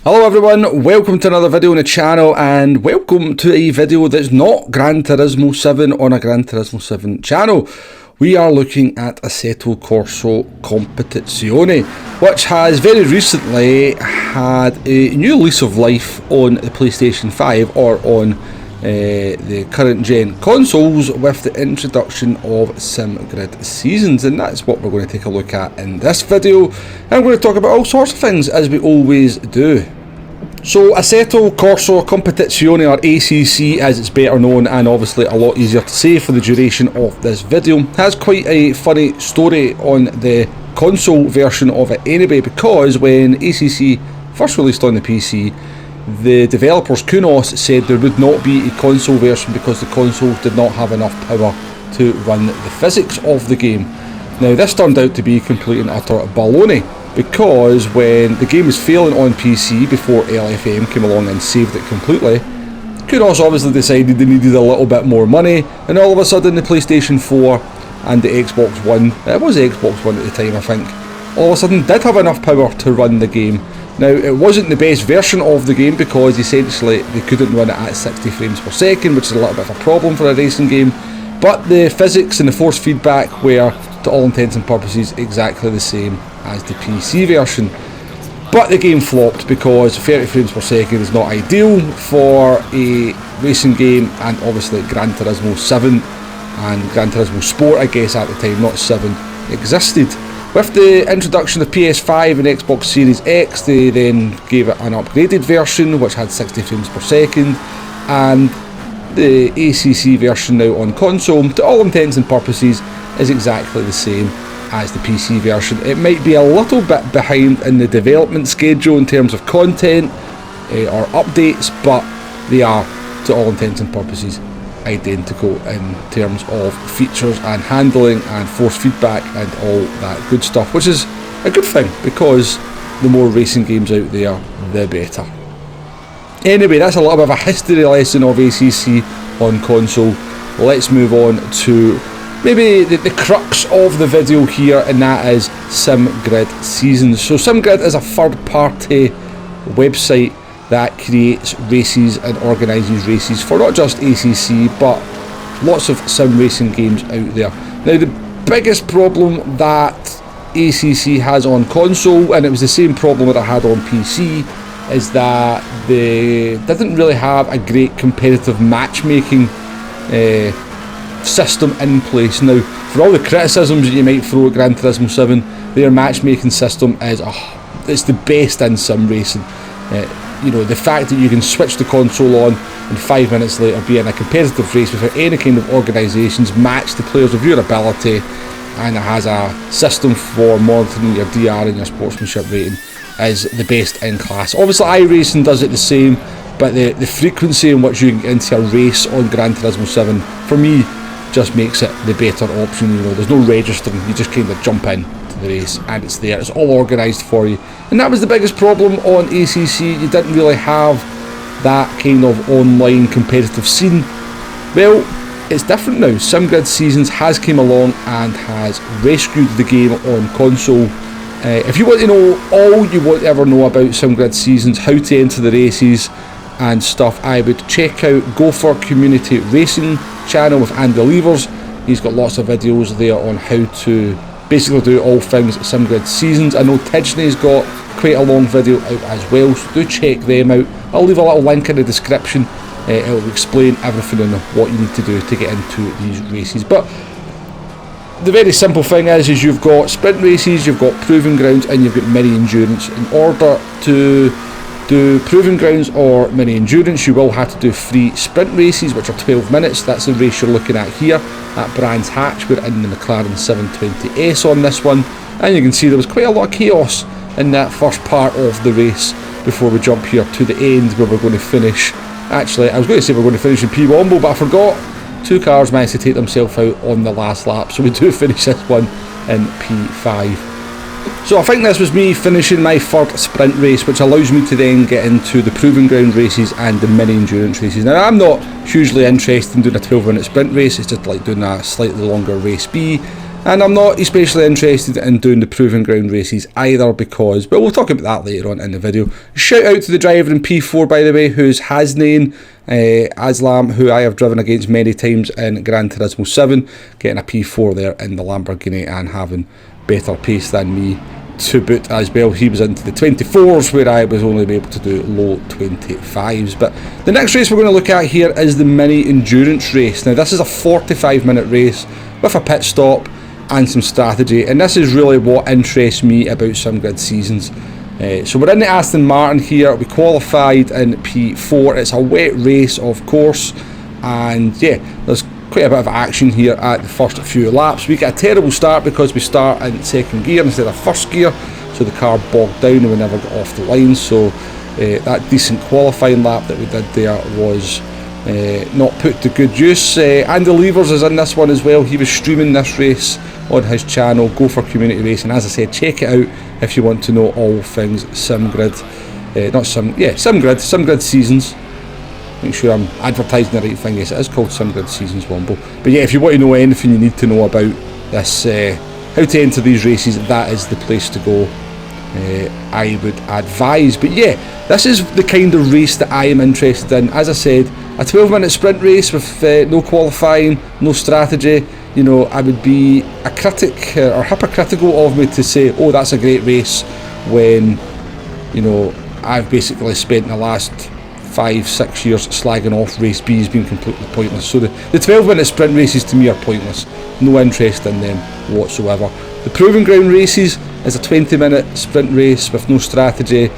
Hello everyone, welcome to another video on the channel and welcome to a video that's not Gran Turismo 7 on a Gran Turismo 7 channel. We are looking at Asseto Corsa Comepetizione, which has very recently had a new lease of life on the PlayStation 5 or on the current gen consoles with the introduction of Simgrid Seasons, and that's what we're going to take a look at in this video. And I'm going to talk about all sorts of things as we always do. So Asseto Corsa Comepetizione, or ACC as it's better known and obviously a lot easier to say for the duration of this video, has quite a funny story on the console version of it anyway, because when ACC first released on the PC, the developers Kunos said there would not be a console version because the console did not have enough power to run the physics of the game. Now this turned out to be complete and utter baloney, because when the game was failing on PC before LFM came along and saved it completely, Kunos obviously decided they needed a little bit more money, and all of a sudden the PlayStation 4 and the Xbox One, it was the Xbox One at the time I think, all of a sudden did have enough power to run the game. Now, it wasn't the best version of the game because essentially they couldn't run it at 60 frames per second, which is a little bit of a problem for a racing game, but the physics and the force feedback were, to all intents and purposes, exactly the same as the PC version. But the game flopped because 30 frames per second is not ideal for a racing game, and obviously Gran Turismo 7 and Gran Turismo Sport, I guess at the time, not 7, existed. With the introduction of PS5 and Xbox Series X, they then gave it an upgraded version which had 60 frames per second, and the ACC version now on console, to all intents and purposes, is exactly the same as the PC version. It might be a little bit behind in the development schedule in terms of content or updates, but they are, to all intents and purposes, identical in terms of features and handling and force feedback and all that good stuff, which is a good thing because the more racing games out there, the better. Anyway, that's a little bit of a history lesson of ACC on console. Let's move on to maybe the crux of the video here, and that is Simgrid Seasons. So Simgrid is a third-party website that creates races and organises races for not just ACC but lots of sim racing games out there. Now, the biggest problem that ACC has on console, and it was the same problem that I had on PC, is that they didn't really have a great competitive matchmaking system in place. Now, for all the criticisms that you might throw at Gran Turismo 7, their matchmaking system is it's the best in sim racing. You know, the fact that you can switch the console on and 5 minutes later be in a competitive race without any kind of organisations, match the players of your ability, and it has a system for monitoring your DR and your sportsmanship rating, is the best in class. Obviously iRacing does it the same, but the frequency in which you can get into a race on Gran Turismo 7, for me, just makes it the better option. You know, there's no registering, you just kind of jump in the race and it's there, it's all organised for you. And that was the biggest problem on ACC. You didn't really have that kind of online competitive scene. Well, it's different now. Simgrid Seasons has came along and has rescued the game on console. If you want to know all you want to ever know about Simgrid Seasons, how to enter the races and stuff, I would check out Gopher Community Racing channel with Andy Levers. He's got lots of videos there on how to basically do all things Simgrid Seasons. I know Tidgney's got quite a long video out as well, so do check them out. I'll leave a little link in the description. It'll explain everything and what you need to do to get into these races. But the very simple thing is you've got sprint races, you've got proving grounds, and you've got mini endurance. In order to do proving grounds or mini endurance, you will have to do 3 sprint races, which are 12 minutes. That's the race you're looking at here at Brands Hatch. We're in the McLaren 720S on this one, and you can see there was quite a lot of chaos in that first part of the race before we jump here to the end where we're going to finish. Actually, I was going to say we're going to finish in P1, but I forgot. 2 cars managed to take themselves out on the last lap, so we do finish this one in P5. So I think this was me finishing my third sprint race, which allows me to then get into the proving ground races and the mini endurance races. Now, I'm not hugely interested in doing a 12-minute sprint race, it's just like doing a slightly longer race B, And I'm not especially interested in doing the proving ground races either because, but we'll talk about that later on in the video. Shout out to the driver in P4, by the way, who's Hasnain Aslam, who I have driven against many times in Gran Turismo 7, getting a P4 there in the Lamborghini and having better pace than me to boot as well. He was into the 24s where I was only able to do low 25s. But the next race we're going to look at here is the mini endurance race. Now this is a 45-minute race with a pit stop and some strategy, and this is really what interests me about Simgrid seasons. So we're in the Aston Martin here. We qualified in P4. It's a wet race, of course, and yeah, there's quite a bit of action here at the first few laps. We get a terrible start because we start in second gear instead of first gear, so the car bogged down and we never got off the line. So that decent qualifying lap that we did there was not put to good use. Andy Levers is in this one as well. He was streaming this race on his channel, Gopher Community Racing. As I said, check it out if you want to know all things Simgrid. Simgrid Seasons. Make sure I'm advertising the right thing. Yes, it is called Simgrid Seasons Womble. But yeah, if you want to know anything you need to know about this, how to enter these races, that is the place to go, I would advise. But yeah, this is the kind of race that I am interested in. As I said, a 12-minute sprint race with no qualifying, no strategy. You know, I would be a critic or hypocritical of me to say, oh, that's a great race, when, you know, I've basically spent the last 5-6 years slagging off race B as being completely pointless. So the 12-minute sprint races to me are pointless. No interest in them whatsoever. The proving ground races is a 20-minute sprint race with no strategy,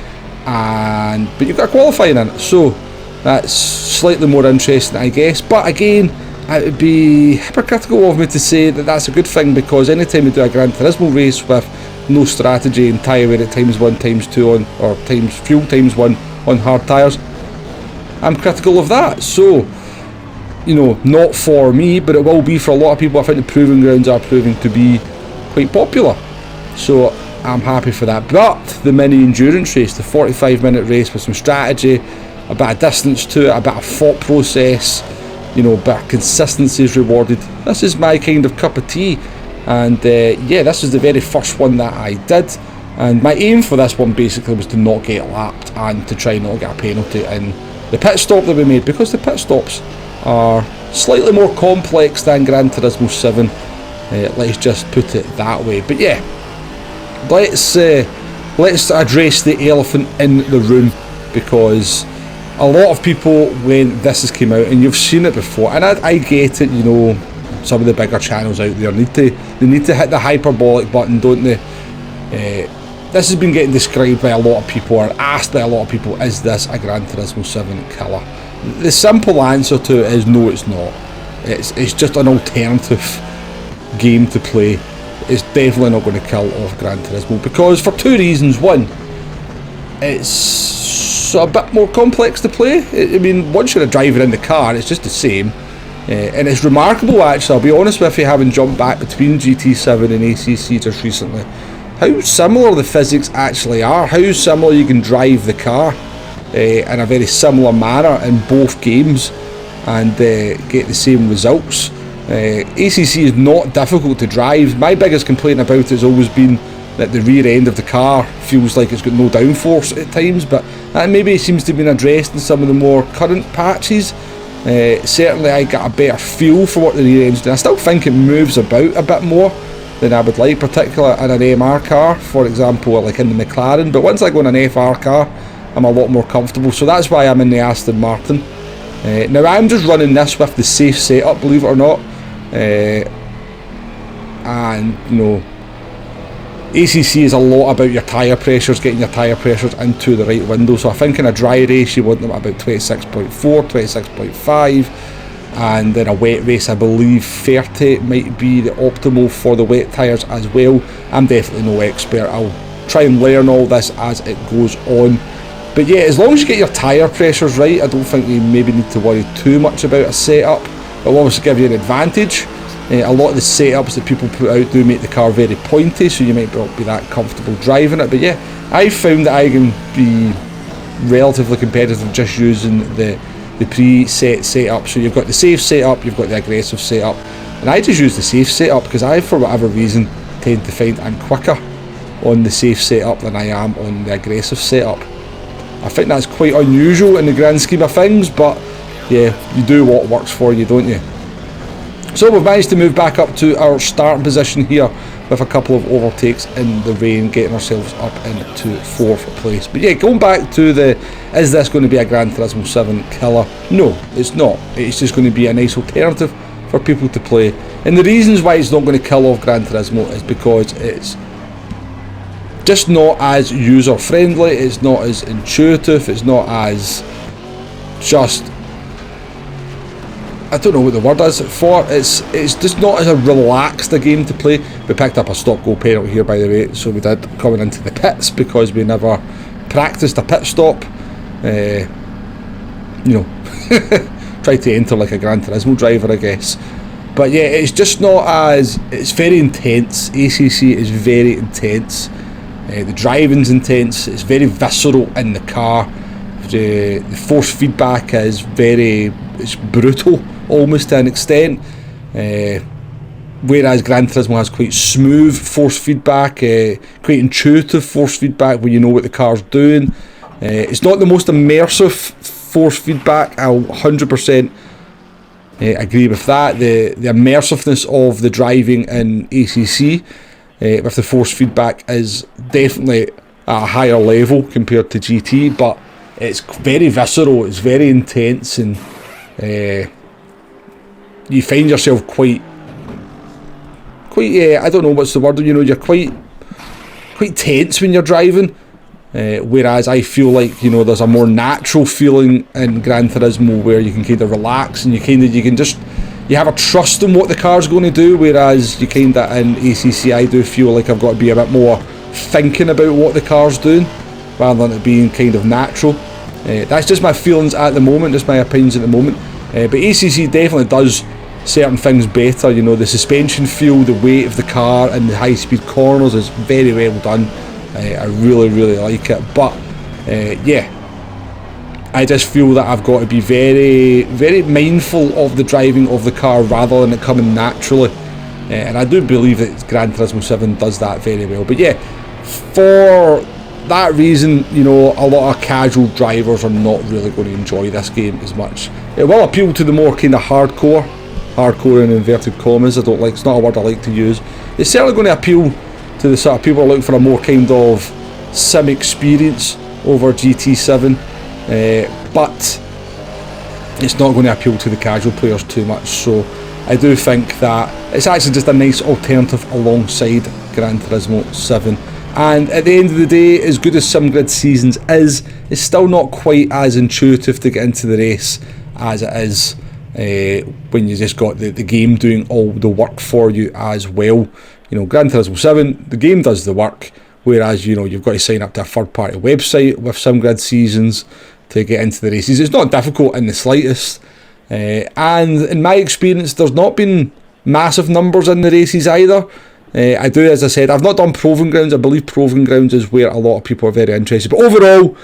but you've got qualifying in it, so that's slightly more interesting, I guess. But again, it would be hypocritical of me to say that that's a good thing, because anytime you do a Gran Turismo race with no strategy and tyre wear at times 1 times 2 on, or times fuel times 1 on hard tyres, I'm critical of that. So, you know, not for me, but it will be for a lot of people. I think the proving grounds are proving to be quite popular, so I'm happy for that. But the mini endurance race, the 45-minute race with some strategy, a bit of distance to it, a bit of thought process, you know, a bit of consistency is rewarded. This is my kind of cup of tea, and yeah, this is the very first one that I did, and my aim for this one basically was to not get lapped and to try not get a penalty in the pit stop that we made, because the pit stops are slightly more complex than Gran Turismo 7, let's just put it that way. But yeah, let's address the elephant in the room, because a lot of people, when this has came out, and you've seen it before, and I get it, you know, some of the bigger channels out there need to hit the hyperbolic button, don't they? This has been getting described by a lot of people, or asked by a lot of people, is this a Gran Turismo 7 killer? The simple answer to it is no, it's not. It's just an alternative game to play. It's definitely not going to kill off Gran Turismo, because for 2 reasons. One, it's a bit more complex to play. I mean, once you're a driver in the car, it's just the same. And it's remarkable, actually, I'll be honest with you, having jumped back between GT7 and ACC just recently, how similar the physics actually are, how similar you can drive the car in a very similar manner in both games and get the same results. ACC is not difficult to drive. My biggest complaint about it has always been that the rear end of the car feels like it's got no downforce at times, but that maybe seems to have been addressed in some of the more current patches. Certainly I got a better feel for what the rear end's doing. I still think it moves about a bit more than I would like, particularly in an MR car, for example, like in the McLaren, but once I go in an FR car, I'm a lot more comfortable, so that's why I'm in the Aston Martin. Now I'm just running this with the safe setup, believe it or not, and you know, ACC is a lot about your tyre pressures, getting your tyre pressures into the right window. So I think in a dry race you want them at about 26.4, 26.5, and in a wet race I believe 30 might be the optimal for the wet tyres as well. I'm definitely no expert, I'll try and learn all this as it goes on. But yeah, as long as you get your tyre pressures right, I don't think you maybe need to worry too much about a setup. It'll obviously give you an advantage. A lot of the setups that people put out do make the car very pointy, so you might not be that comfortable driving it. But yeah, I found that I can be relatively competitive just using the preset setup. So you've got the safe setup, you've got the aggressive setup, And I just use the safe setup because I, for whatever reason, tend to find I'm quicker on the safe setup than I am on the aggressive setup. I think that's quite unusual in the grand scheme of things, but yeah, you do what works for you, don't you? So we've managed to move back up to our starting position here with a couple of overtakes in the rain, getting ourselves up into 4th place. But yeah, going back to the, is this going to be a Gran Turismo 7 killer? No, it's not. It's just going to be a nice alternative for people to play. And the reasons why it's not going to kill off Gran Turismo is because it's just not as user friendly, it's not as intuitive, it's not as just, I don't know what the word is for, it's just not as a relaxed a game to play. We picked up a stop go penalty here, by the way, so we did, coming into the pits, because we never practiced a pit stop. You know, tried to enter like a Gran Turismo driver, I guess. But yeah, it's just not as, it's very intense. ACC is very intense. The driving's intense, it's very visceral in the car. The force feedback is it's brutal, almost to an extent. Whereas Gran Turismo has quite smooth force feedback, quite intuitive force feedback where you know what the car's doing. It's not the most immersive force feedback, I'll 100% agree with that. The immersiveness of the driving in ACC with the force feedback is definitely at a higher level compared to GT, but it's very visceral, it's very intense, and you find yourself quite I don't know what's the word, you know, you're quite tense when you're driving, whereas I feel like, you know, there's a more natural feeling in Gran Turismo where you can kind of relax and you have a trust in what the car's going to do, whereas you kind of in ACC, I do feel like I've got to be a bit more thinking about what the car's doing rather than it being kind of natural. That's just my feelings at the moment, just my opinions at the moment. But ACC definitely does certain things better. You know, the suspension feel, the weight of the car and the high speed corners is very well done. I really like it. But yeah, I just feel that I've got to be very mindful of the driving of the car rather than it coming naturally. And I do believe that Gran Turismo 7 does that very well. But yeah, for that reason, you know, a lot of casual drivers are not really going to enjoy this game as much. It will appeal to the more kind of hardcore in inverted commas, it's not a word I like to use. It's certainly going to appeal to the sort of people who are looking for a more kind of sim experience over GT7, but it's not going to appeal to the casual players too much. So I do think that it's actually just a nice alternative alongside Gran Turismo 7. And at the end of the day, as good as Simgrid Seasons is, it's still not quite as intuitive to get into the race as it is when you just got the game doing all the work for you as well. You know, Gran Turismo 7, the game does the work, whereas, you know, you've got to sign up to a third-party website with Simgrid Seasons to get into the races. It's not difficult in the slightest, and in my experience, there's not been massive numbers in the races either. I do, as I said, I've not done Proving Grounds. I believe Proving Grounds is where a lot of people are very interested. But overall,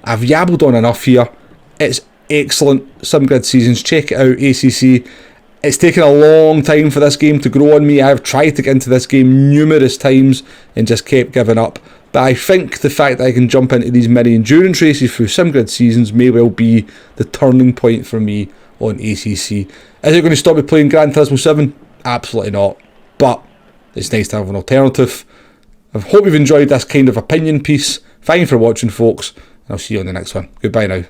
I've yabbled on enough here. It's excellent. Simgrid Seasons, check it out, ACC. It's taken a long time for this game to grow on me. I've tried to get into this game numerous times and just kept giving up. But I think the fact that I can jump into these mini endurance races through Simgrid Seasons may well be the turning point for me on ACC. Is it going to stop me playing Gran Turismo 7? Absolutely not. But it's nice to have an alternative. I hope you've enjoyed this kind of opinion piece. Thank you for watching, folks, and I'll see you on the next one. Goodbye now.